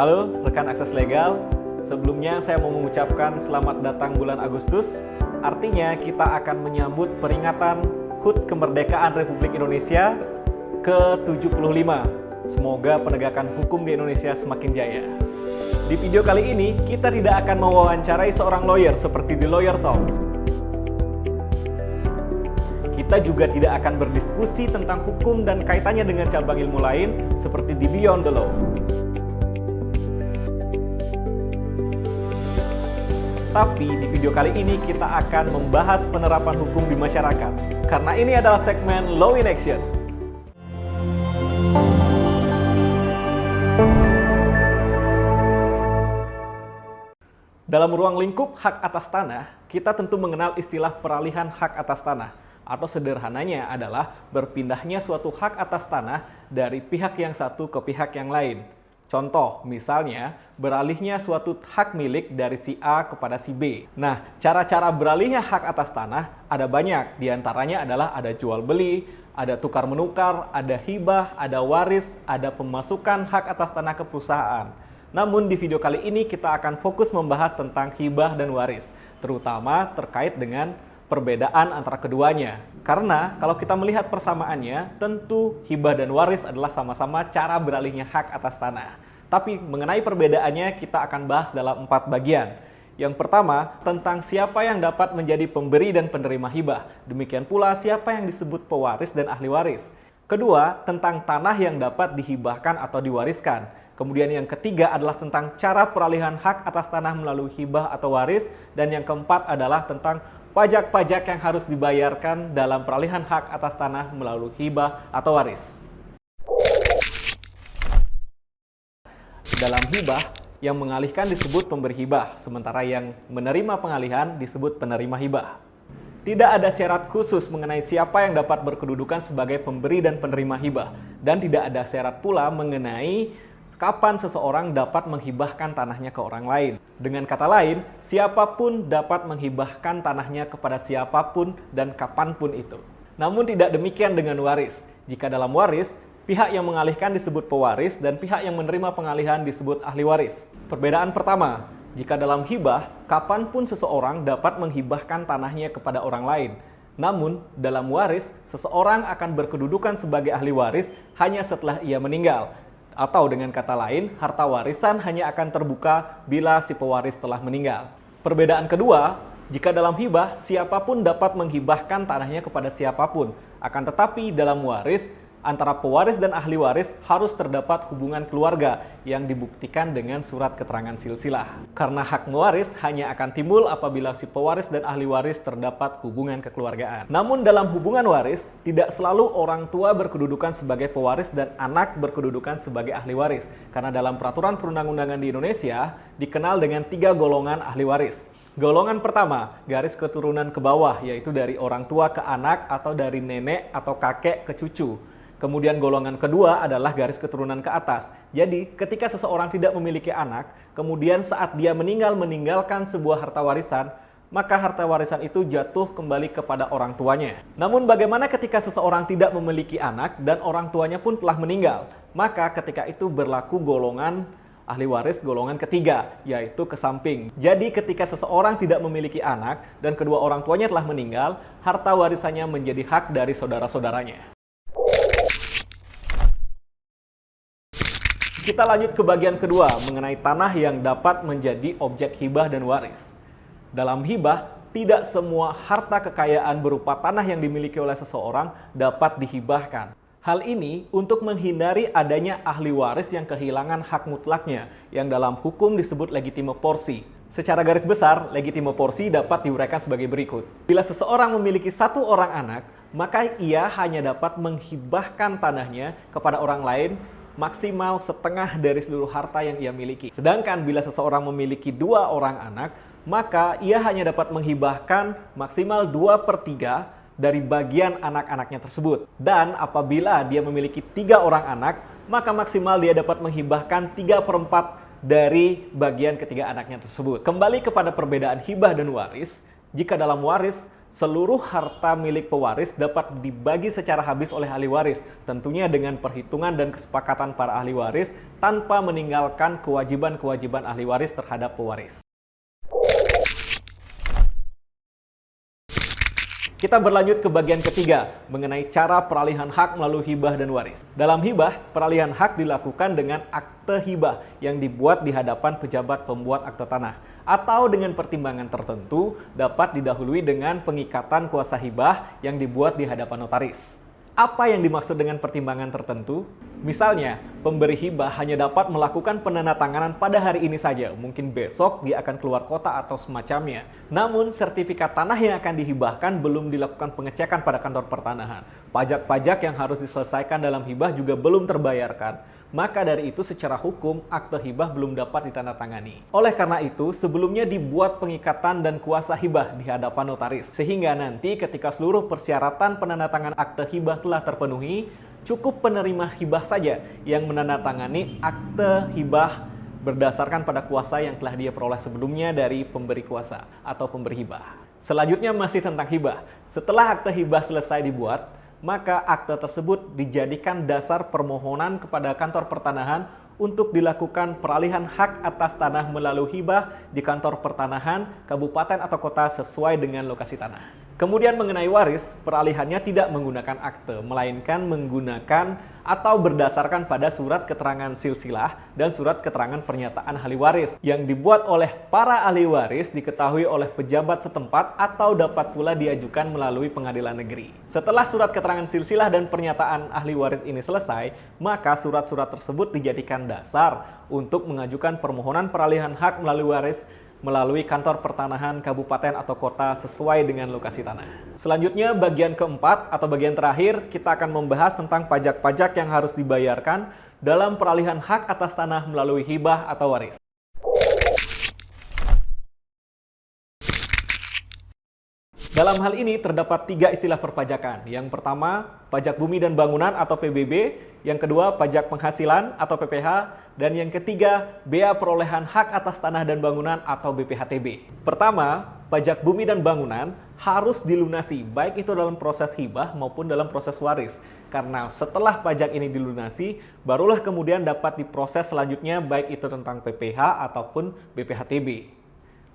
Halo rekan Akses Legal, sebelumnya saya mau mengucapkan selamat datang bulan Agustus. Artinya kita akan menyambut peringatan HUT Kemerdekaan Republik Indonesia ke-75. Semoga penegakan hukum di Indonesia semakin jaya. Di video kali ini, kita tidak akan mewawancarai seorang lawyer seperti di Lawyer Talk. Kita juga tidak akan berdiskusi tentang hukum dan kaitannya dengan cabang ilmu lain seperti di Beyond the Law. Tapi di video kali ini kita akan membahas penerapan hukum di masyarakat. Karena ini adalah segmen Law in Action. Dalam ruang lingkup hak atas tanah, kita tentu mengenal istilah peralihan hak atas tanah. Atau sederhananya adalah berpindahnya suatu hak atas tanah dari pihak yang satu ke pihak yang lain. Contoh, misalnya, beralihnya suatu hak milik dari si A kepada si B. Nah, cara-cara beralihnya hak atas tanah ada banyak. Di antaranya adalah ada jual beli, ada tukar menukar, ada hibah, ada waris, ada pemasukan hak atas tanah ke perusahaan. Namun di video kali ini kita akan fokus membahas tentang hibah dan waris, terutama terkait dengan perbedaan antara keduanya. Karena kalau kita melihat persamaannya, tentu hibah dan waris adalah sama-sama cara beralihnya hak atas tanah. Tapi mengenai perbedaannya kita akan bahas dalam 4 bagian. Yang pertama, tentang siapa yang dapat menjadi pemberi dan penerima hibah. Demikian pula siapa yang disebut pewaris dan ahli waris. Kedua, tentang tanah yang dapat dihibahkan atau diwariskan. Kemudian yang ketiga adalah tentang cara peralihan hak atas tanah melalui hibah atau waris. Dan yang keempat adalah tentang pajak-pajak yang harus dibayarkan dalam peralihan hak atas tanah melalui hibah atau waris. Dalam hibah, yang mengalihkan disebut pemberi hibah, sementara yang menerima pengalihan disebut penerima hibah. Tidak ada syarat khusus mengenai siapa yang dapat berkedudukan sebagai pemberi dan penerima hibah, dan tidak ada syarat pula mengenai kapan seseorang dapat menghibahkan tanahnya ke orang lain. Dengan kata lain, siapapun dapat menghibahkan tanahnya kepada siapapun dan kapanpun itu. Namun tidak demikian dengan waris. Jika dalam waris, pihak yang mengalihkan disebut pewaris dan pihak yang menerima pengalihan disebut ahli waris. Perbedaan pertama, jika dalam hibah, kapanpun seseorang dapat menghibahkan tanahnya kepada orang lain. Namun, dalam waris, seseorang akan berkedudukan sebagai ahli waris hanya setelah ia meninggal. Atau dengan kata lain, harta warisan hanya akan terbuka bila si pewaris telah meninggal. Perbedaan kedua, jika dalam hibah, siapapun dapat menghibahkan tanahnya kepada siapapun. Akan tetapi dalam waris, antara pewaris dan ahli waris harus terdapat hubungan keluarga yang dibuktikan dengan surat keterangan silsilah. Karena hak mewaris hanya akan timbul apabila si pewaris dan ahli waris terdapat hubungan kekeluargaan. Namun dalam hubungan waris, tidak selalu orang tua berkedudukan sebagai pewaris dan anak berkedudukan sebagai ahli waris. Karena dalam peraturan perundang-undangan di Indonesia dikenal dengan 3 golongan ahli waris. Golongan pertama, garis keturunan ke bawah, yaitu dari orang tua ke anak atau dari nenek atau kakek ke cucu. Kemudian golongan kedua adalah garis keturunan ke atas. Jadi ketika seseorang tidak memiliki anak, kemudian saat dia meninggalkan sebuah harta warisan, maka harta warisan itu jatuh kembali kepada orang tuanya. Namun bagaimana ketika seseorang tidak memiliki anak dan orang tuanya pun telah meninggal? Maka ketika itu berlaku golongan ahli waris golongan ketiga, yaitu ke samping. Jadi ketika seseorang tidak memiliki anak dan kedua orang tuanya telah meninggal, harta warisannya menjadi hak dari saudara-saudaranya. Kita lanjut ke bagian kedua mengenai tanah yang dapat menjadi objek hibah dan waris. Dalam hibah, tidak semua harta kekayaan berupa tanah yang dimiliki oleh seseorang dapat dihibahkan. Hal ini untuk menghindari adanya ahli waris yang kehilangan hak mutlaknya, yang dalam hukum disebut legitime porsi. Secara garis besar, legitime porsi dapat diuraikan sebagai berikut. Bila seseorang memiliki 1 orang anak, maka ia hanya dapat menghibahkan tanahnya kepada orang lain maksimal setengah dari seluruh harta yang ia miliki. Sedangkan bila seseorang memiliki 2 orang anak, maka ia hanya dapat menghibahkan maksimal 2/3 dari bagian anak-anaknya tersebut. Dan apabila dia memiliki 3 orang anak, maka maksimal dia dapat menghibahkan 3/4 dari bagian ketiga anaknya tersebut. Kembali kepada perbedaan hibah dan waris, jika dalam waris, Seluruh harta milik pewaris dapat dibagi secara habis oleh ahli waris, tentunya dengan perhitungan dan kesepakatan para ahli waris tanpa meninggalkan kewajiban-kewajiban ahli waris terhadap pewaris. Kita berlanjut ke bagian ketiga, mengenai cara peralihan hak melalui hibah dan waris. Dalam hibah, peralihan hak dilakukan dengan akte hibah yang dibuat di hadapan pejabat pembuat akte tanah, atau dengan pertimbangan tertentu dapat didahului dengan pengikatan kuasa hibah yang dibuat di hadapan notaris. Apa yang dimaksud dengan pertimbangan tertentu? Misalnya, pemberi hibah hanya dapat melakukan penandatanganan pada hari ini saja, mungkin besok dia akan keluar kota atau semacamnya. Namun, sertifikat tanah yang akan dihibahkan belum dilakukan pengecekan pada kantor pertanahan. Pajak-pajak yang harus diselesaikan dalam hibah juga belum terbayarkan. Maka dari itu secara hukum akte hibah belum dapat ditandatangani. Oleh karena itu sebelumnya dibuat pengikatan dan kuasa hibah di hadapan notaris. Sehingga nanti ketika seluruh persyaratan penandatangan akte hibah telah terpenuhi, cukup penerima hibah saja yang menandatangani akte hibah berdasarkan pada kuasa yang telah dia peroleh sebelumnya dari pemberi kuasa atau pemberi hibah. Selanjutnya masih tentang hibah. Setelah akte hibah selesai dibuat, maka akte tersebut dijadikan dasar permohonan kepada kantor pertanahan untuk dilakukan peralihan hak atas tanah melalui hibah di kantor pertanahan, kabupaten atau kota sesuai dengan lokasi tanah. Kemudian mengenai waris, peralihannya tidak menggunakan akte, melainkan menggunakan atau berdasarkan pada surat keterangan silsilah dan surat keterangan pernyataan ahli waris yang dibuat oleh para ahli waris, diketahui oleh pejabat setempat atau dapat pula diajukan melalui pengadilan negeri. Setelah surat keterangan silsilah dan pernyataan ahli waris ini selesai, maka surat-surat tersebut dijadikan dasar untuk mengajukan permohonan peralihan hak melalui waris melalui kantor pertanahan kabupaten atau kota sesuai dengan lokasi tanah. Selanjutnya bagian keempat atau bagian terakhir, kita akan membahas tentang pajak-pajak yang harus dibayarkan dalam peralihan hak atas tanah melalui hibah atau waris. Dalam hal ini terdapat 3 istilah perpajakan. Yang pertama, pajak bumi dan bangunan atau PBB. Yang kedua, pajak penghasilan atau PPH. Dan yang ketiga, bea perolehan hak atas tanah dan bangunan atau BPHTB. Pertama, pajak bumi dan bangunan harus dilunasi, baik itu dalam proses hibah maupun dalam proses waris. Karena setelah pajak ini dilunasi, barulah kemudian dapat diproses selanjutnya, baik itu tentang PPH ataupun BPHTB.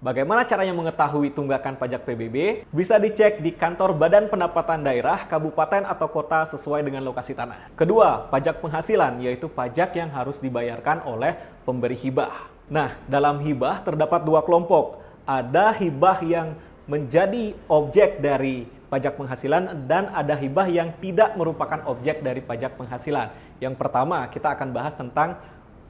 Bagaimana caranya mengetahui tunggakan pajak PBB? Bisa dicek di kantor Badan Pendapatan Daerah, kabupaten atau kota sesuai dengan lokasi tanah. Kedua, pajak penghasilan, yaitu pajak yang harus dibayarkan oleh pemberi hibah. Nah, dalam hibah terdapat 2 kelompok. Ada hibah yang menjadi objek dari pajak penghasilan dan ada hibah yang tidak merupakan objek dari pajak penghasilan. Yang pertama, kita akan bahas tentang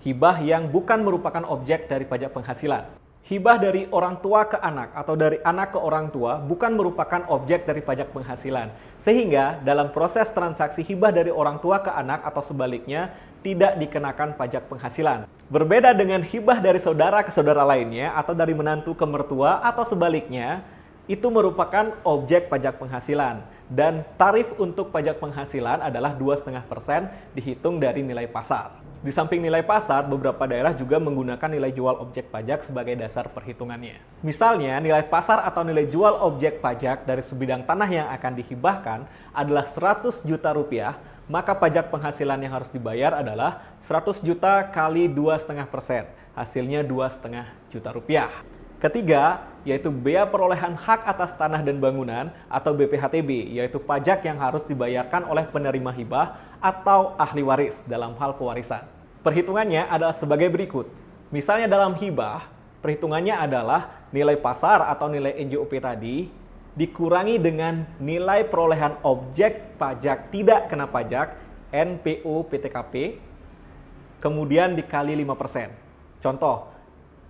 hibah yang bukan merupakan objek dari pajak penghasilan. Hibah dari orang tua ke anak atau dari anak ke orang tua bukan merupakan objek dari pajak penghasilan. Sehingga dalam proses transaksi hibah dari orang tua ke anak atau sebaliknya tidak dikenakan pajak penghasilan. Berbeda dengan hibah dari saudara ke saudara lainnya atau dari menantu ke mertua atau sebaliknya, itu merupakan objek pajak penghasilan. Dan tarif untuk pajak penghasilan adalah 2,5% dihitung dari nilai pasar. Di samping nilai pasar, beberapa daerah juga menggunakan nilai jual objek pajak sebagai dasar perhitungannya. Misalnya, nilai pasar atau nilai jual objek pajak dari sebidang tanah yang akan dihibahkan adalah 100 juta rupiah, maka pajak penghasilan yang harus dibayar adalah 100 juta kali 2,5%, hasilnya 2,5 juta rupiah. Ketiga, yaitu bea perolehan hak atas tanah dan bangunan atau BPHTB, yaitu pajak yang harus dibayarkan oleh penerima hibah atau ahli waris dalam hal pewarisan. Perhitungannya adalah sebagai berikut. Misalnya dalam hibah, perhitungannya adalah nilai pasar atau nilai NJOP tadi dikurangi dengan nilai perolehan objek pajak tidak kena pajak NPO PTKP, kemudian dikali 5%. Contoh,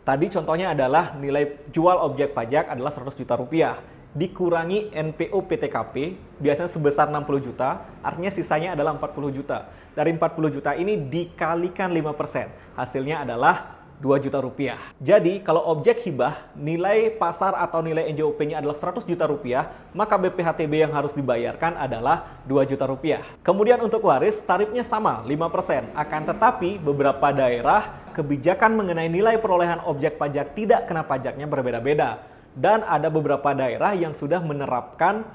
tadi contohnya adalah nilai jual objek pajak adalah 100 juta rupiah. Dikurangi NPO PTKP, biasanya sebesar 60 juta, artinya sisanya adalah 40 juta. Dari 40 juta ini dikalikan 5%, hasilnya adalah 2 juta rupiah. Jadi, kalau objek hibah, nilai pasar atau nilai NJOP-nya adalah 100 juta rupiah, maka BPHTB yang harus dibayarkan adalah 2 juta rupiah. Kemudian untuk waris, tarifnya sama, 5%. Akan tetapi, beberapa daerah kebijakan mengenai nilai perolehan objek pajak tidak kena pajaknya berbeda-beda. Dan ada beberapa daerah yang sudah menerapkan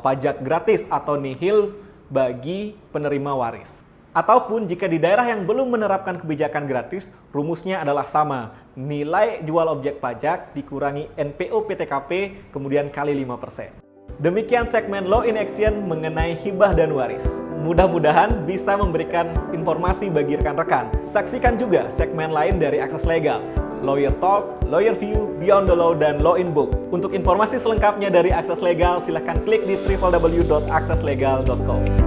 pajak gratis atau nihil bagi penerima waris. Ataupun jika di daerah yang belum menerapkan kebijakan gratis, rumusnya adalah sama. Nilai jual objek pajak dikurangi NPO PTKP kemudian kali 5%. Demikian segmen Law in Action mengenai hibah dan waris. Mudah-mudahan bisa memberikan informasi bagi rekan-rekan. Saksikan juga segmen lain dari Akses Legal. Lawyer Talk, Lawyer View, Beyond the Law, dan Law in Book. Untuk informasi selengkapnya dari Akses Legal, silahkan klik di www.akseslegal.com.